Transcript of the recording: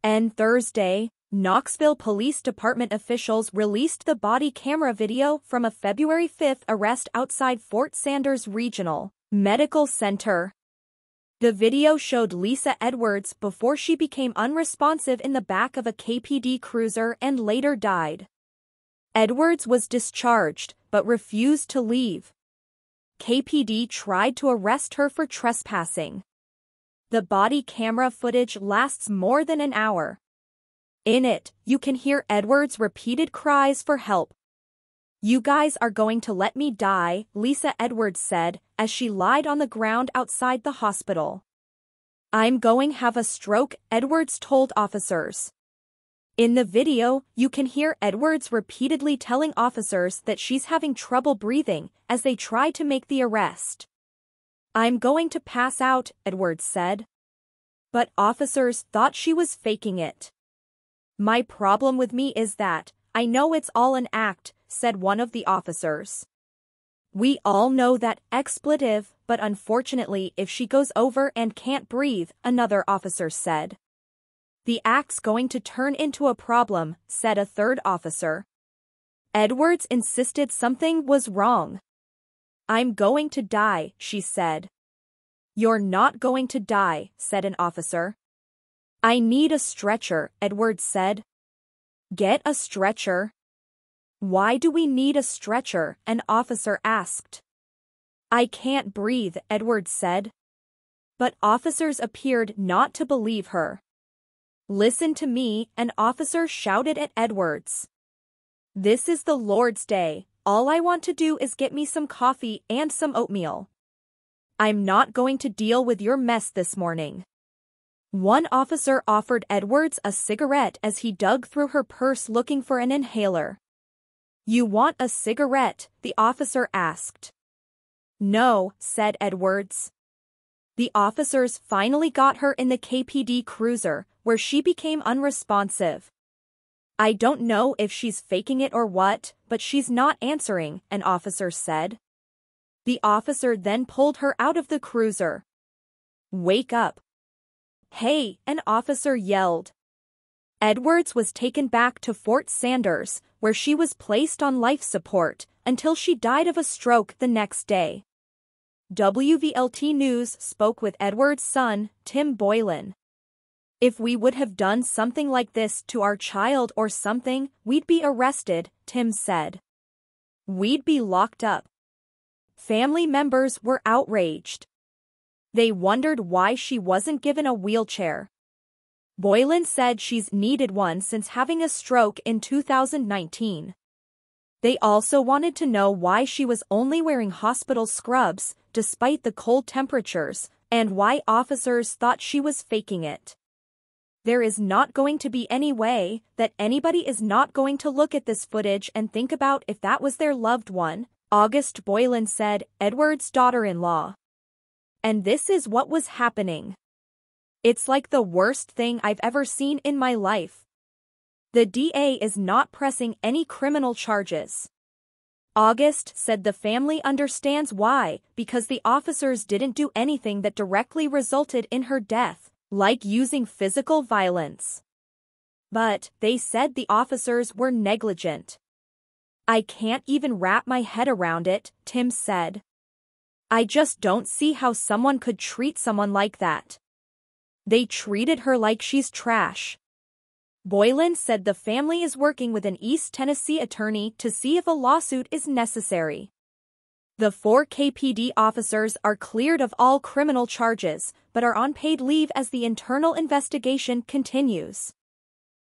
And Thursday, Knoxville Police Department officials released the body camera video from a February 5 arrest outside Fort Sanders Regional Medical Center. The video showed Lisa Edwards before she became unresponsive in the back of a KPD cruiser and later died. Edwards was discharged, but refused to leave. KPD tried to arrest her for trespassing. The body camera footage lasts more than an hour. In it, you can hear Edwards' repeated cries for help. "You guys are going to let me die," Lisa Edwards said, as she lied on the ground outside the hospital. "I'm going to have a stroke," Edwards told officers. In the video, you can hear Edwards repeatedly telling officers that she's having trouble breathing as they try to make the arrest. "I'm going to pass out," Edwards said. But officers thought she was faking it. "My problem with me is that I know it's all an act," said one of the officers. "We all know that expletive, but unfortunately if she goes over and can't breathe," another officer said. "The act's going to turn into a problem," said a third officer. Edwards insisted something was wrong. "I'm going to die," she said. "You're not going to die," said an officer. "I need a stretcher," Edwards said. "Get a stretcher." "Why do we need a stretcher?" an officer asked. "I can't breathe," Edwards said. But officers appeared not to believe her. "Listen to me," an officer shouted at Edwards. "This is the Lord's Day. All I want to do is get me some coffee and some oatmeal. I'm not going to deal with your mess this morning." One officer offered Edwards a cigarette as he dug through her purse looking for an inhaler. "You want a cigarette?" the officer asked. "No," said Edwards. The officers finally got her in the KPD cruiser, where she became unresponsive. "I don't know if she's faking it or what, but she's not answering," an officer said. The officer then pulled her out of the cruiser. "Wake up." "Hey," an officer yelled. Edwards was taken back to Fort Sanders, where she was placed on life support, until she died of a stroke the next day. WVLT News spoke with Edwards' son, Tim Boylan. "If we would have done something like this to our child or something, we'd be arrested," Tim said. "We'd be locked up." Family members were outraged. They wondered why she wasn't given a wheelchair. Boylan said she's needed one since having a stroke in 2019. They also wanted to know why she was only wearing hospital scrubs, despite the cold temperatures, and why officers thought she was faking it. "There is not going to be any way that anybody is not going to look at this footage and think about if that was their loved one," August Boylan said, Edwards' daughter-in-law. "And this is what was happening. It's like the worst thing I've ever seen in my life. The DA is not pressing any criminal charges." August said the family understands why, because the officers didn't do anything that directly resulted in her death, like using physical violence. But they said the officers were negligent. "I can't even wrap my head around it," Tim said. "I just don't see how someone could treat someone like that. They treated her like she's trash." Boylan said the family is working with an East Tennessee attorney to see if a lawsuit is necessary. The 4 KPD officers are cleared of all criminal charges, but are on paid leave as the internal investigation continues.